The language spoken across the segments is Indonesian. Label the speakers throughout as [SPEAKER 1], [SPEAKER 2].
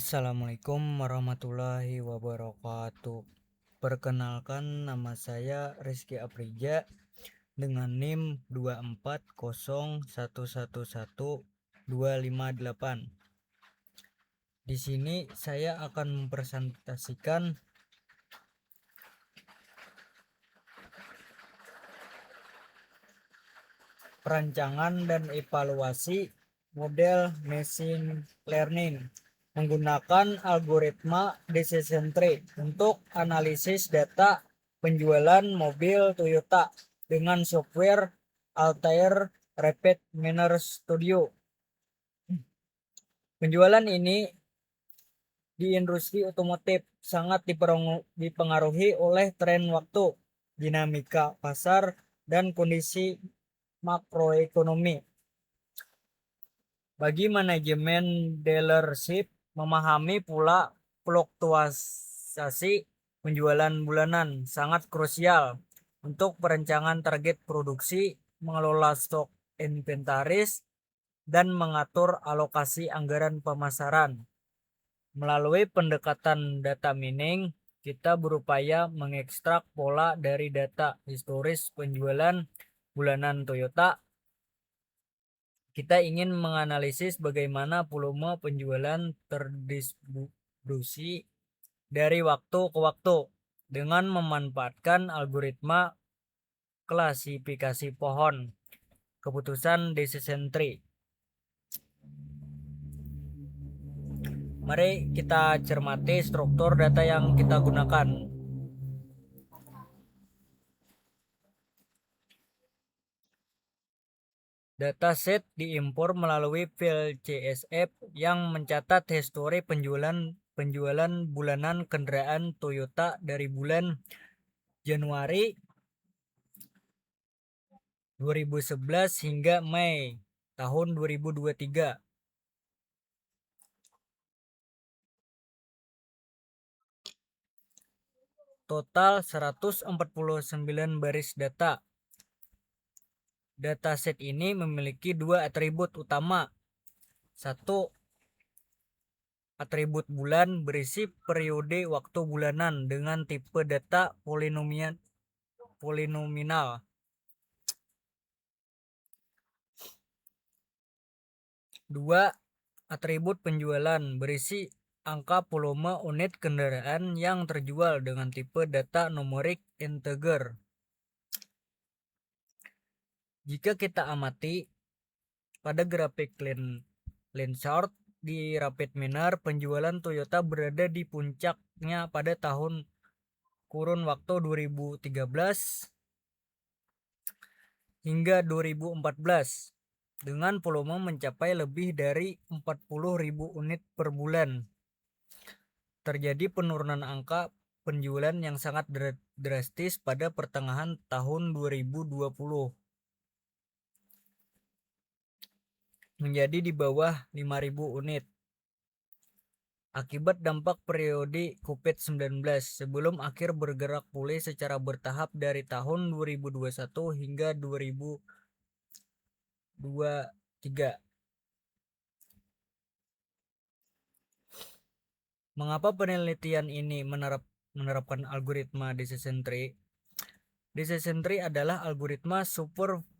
[SPEAKER 1] Assalamualaikum warahmatullahi wabarakatuh. Perkenalkan, nama saya Rizky Aprija dengan NIM 240111258. Di sini saya akan mempresentasikan perancangan dan evaluasi model machine learning menggunakan algoritma decision tree untuk analisis data penjualan mobil Toyota dengan software Altair Rapid Miner Studio. Penjualan ini di industri otomotif sangat dipengaruhi oleh tren waktu, dinamika pasar, dan kondisi makroekonomi. Bagi manajemen dealership, memahami pula fluktuasi penjualan bulanan sangat krusial untuk perencanaan target produksi, mengelola stok inventaris, dan mengatur alokasi anggaran pemasaran. Melalui pendekatan data mining, kita berupaya mengekstrak pola dari data historis penjualan bulanan Toyota. Kita ingin menganalisis bagaimana volume penjualan terdistribusi dari waktu ke waktu dengan memanfaatkan algoritma klasifikasi pohon keputusan decision tree. Mari kita cermati struktur data yang kita gunakan. Dataset diimpor melalui file CSV yang mencatat histori penjualan bulanan kendaraan Toyota dari bulan Januari 2011 hingga Mei tahun 2023. Total 149 baris data. Dataset ini memiliki dua atribut utama. Satu, atribut bulan berisi periode waktu bulanan dengan tipe data polinomial. Dua, atribut penjualan berisi angka volume unit kendaraan yang terjual dengan tipe data numerik integer. Jika kita amati pada grafik line chart di Rapid Miner, penjualan Toyota berada di puncaknya pada tahun kurun waktu 2013 hingga 2014 dengan volume mencapai lebih dari 40.000 unit per bulan. Terjadi penurunan angka penjualan yang sangat drastis pada pertengahan tahun 2020 menjadi di bawah 5.000 unit akibat dampak periode COVID-19 sebelum akhir bergerak pulih secara bertahap dari tahun 2021 hingga 2023. Mengapa penelitian ini menerapkan algoritma decision tree? Decision tree adalah algoritma supervised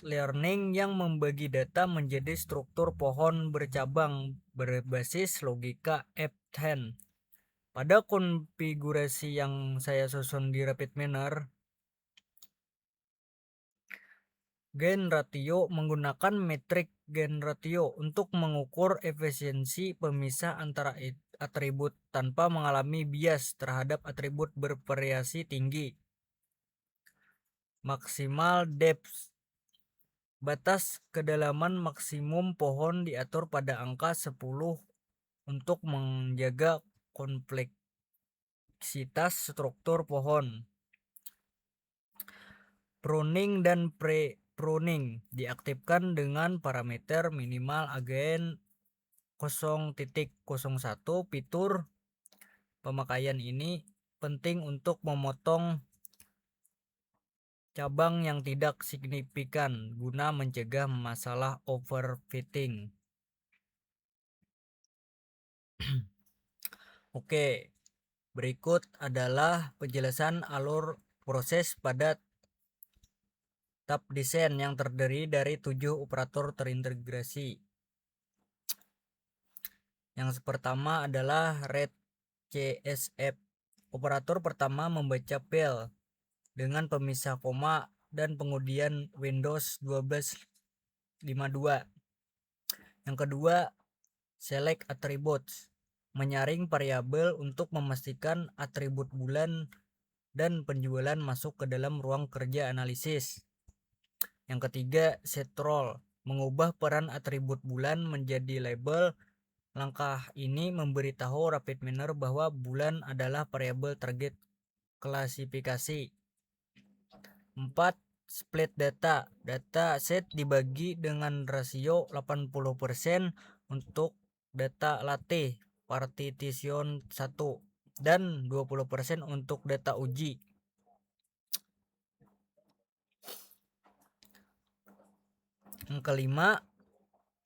[SPEAKER 1] learning yang membagi data menjadi struktur pohon bercabang berbasis logika F10. Pada konfigurasi yang saya susun di Rapid Miner, gain ratio menggunakan metrik gain ratio untuk mengukur efisiensi pemisah antara atribut tanpa mengalami bias terhadap atribut bervariasi tinggi. Maksimal depth, batas kedalaman maksimum pohon diatur pada angka 10 untuk menjaga kompleksitas struktur pohon. Pruning dan pre-pruning diaktifkan dengan parameter minimal agen 0.01. Fitur pemakaian ini penting untuk memotong cabang yang tidak signifikan guna mencegah masalah overfitting. Oke, berikut adalah penjelasan alur proses pada tahap desain yang terdiri dari 7 operator terintegrasi. Yang pertama adalah read CSF. Operator pertama membaca file dengan pemisah koma dan pengundian Windows 12.52. Yang kedua, select attributes, menyaring variabel untuk memastikan atribut bulan dan penjualan masuk ke dalam ruang kerja analisis. Yang ketiga, set role, mengubah peran atribut bulan menjadi label. Langkah ini memberitahu RapidMiner bahwa bulan adalah variabel target klasifikasi. 4. Split data. Data set dibagi dengan rasio 80% untuk data latih partition 1 dan 20% untuk data uji. Yang kelima,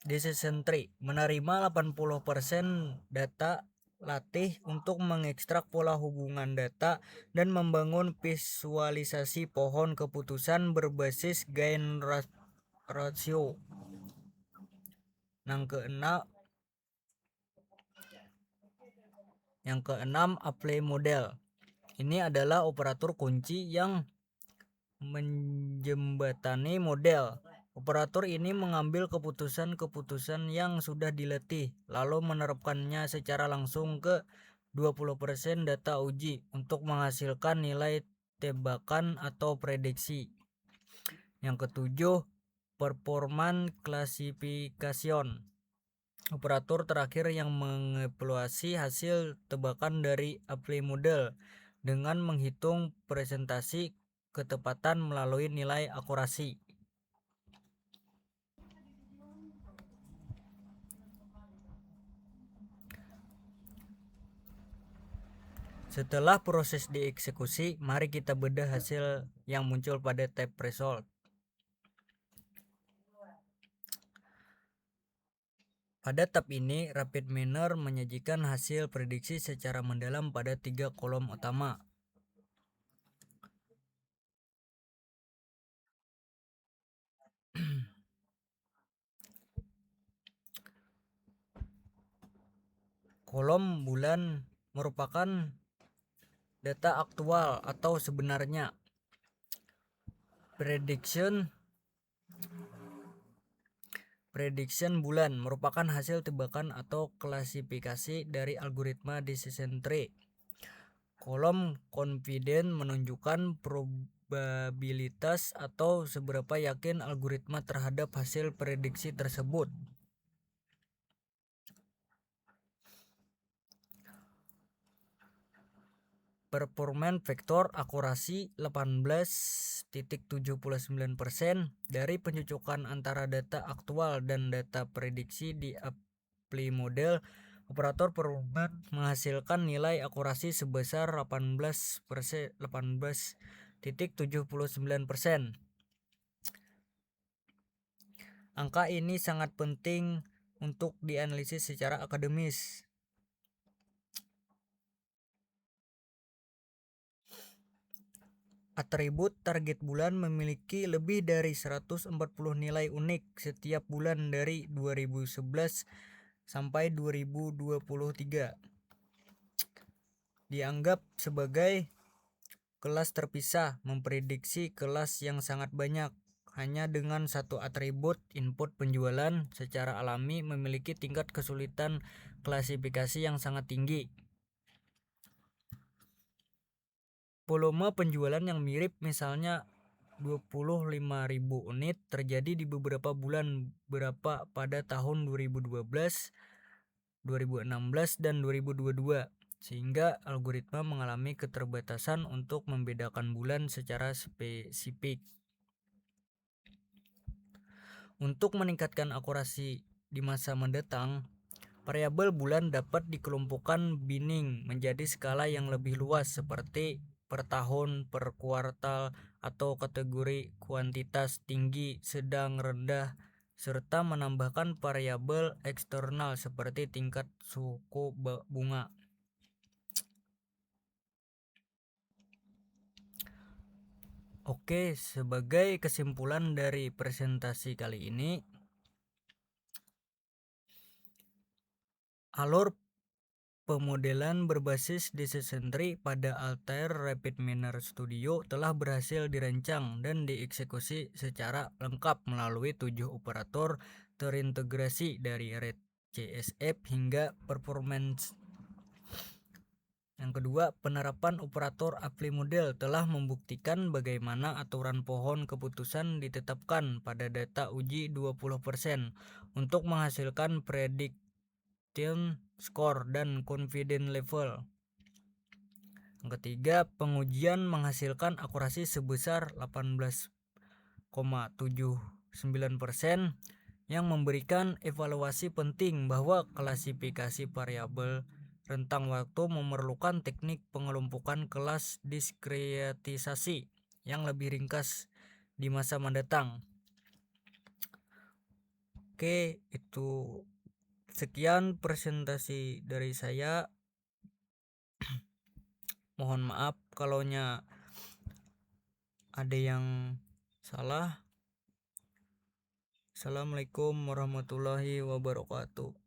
[SPEAKER 1] decision tree, menerima 80% data latih untuk mengekstrak pola hubungan data dan membangun visualisasi pohon keputusan berbasis gain ratio. Yang keenam, apply model. Ini adalah operator kunci yang menjembatani model. Operator ini mengambil keputusan-keputusan yang sudah dilatih, lalu menerapkannya secara langsung ke 20% data uji untuk menghasilkan nilai tebakan atau prediksi. Yang ketujuh, performance classification. Operator terakhir yang mengevaluasi hasil tebakan dari apply model dengan menghitung presentasi ketepatan melalui nilai akurasi. Setelah proses dieksekusi, mari kita bedah hasil yang muncul pada tab result. Pada tab ini, RapidMiner menyajikan hasil prediksi secara mendalam pada 3 kolom utama. Kolom bulan merupakan data aktual atau sebenarnya. Prediction bulan merupakan hasil tebakan atau klasifikasi dari algoritma decision tree. Kolom confident menunjukkan probabilitas atau seberapa yakin algoritma terhadap hasil prediksi tersebut. Performance vektor akurasi 18.79% dari pencocokan antara data aktual dan data prediksi di apply model. Operator performance menghasilkan nilai akurasi sebesar 18.79%. Angka ini sangat penting untuk dianalisis secara akademis. Atribut target bulan memiliki lebih dari 140 nilai unik setiap bulan dari 2011 sampai 2023. Dianggap sebagai kelas terpisah, memprediksi kelas yang sangat banyak hanya dengan satu atribut input penjualan secara alami memiliki tingkat kesulitan klasifikasi yang sangat tinggi. Volume penjualan yang mirip, misalnya 25.000 unit, terjadi di beberapa bulan berapa pada tahun 2012, 2016, dan 2022, sehingga algoritma mengalami keterbatasan untuk membedakan bulan secara spesifik. Untuk meningkatkan akurasi di masa mendatang, variabel bulan dapat dikelompokkan binning menjadi skala yang lebih luas seperti per tahun, per kuartal, atau kategori kuantitas tinggi, sedang, rendah, serta menambahkan variabel eksternal seperti tingkat suku bunga. Oke, sebagai kesimpulan dari presentasi kali ini, alur pemodelan berbasis decision tree pada Altair Rapid Miner Studio telah berhasil dirancang dan dieksekusi secara lengkap melalui 7 operator terintegrasi dari RAID CSF hingga performance. Yang kedua, penerapan operator apply model telah membuktikan bagaimana aturan pohon keputusan ditetapkan pada data uji 20% untuk menghasilkan prediction score dan confidence level. Yang ketiga, pengujian menghasilkan akurasi sebesar 18,79% yang memberikan evaluasi penting bahwa klasifikasi variabel rentang waktu memerlukan teknik pengelompokan kelas diskretisasi yang lebih ringkas di masa mendatang. Oke, itu sekian presentasi dari saya. Mohon maaf kalau ada yang salah. Assalamualaikum warahmatullahi wabarakatuh.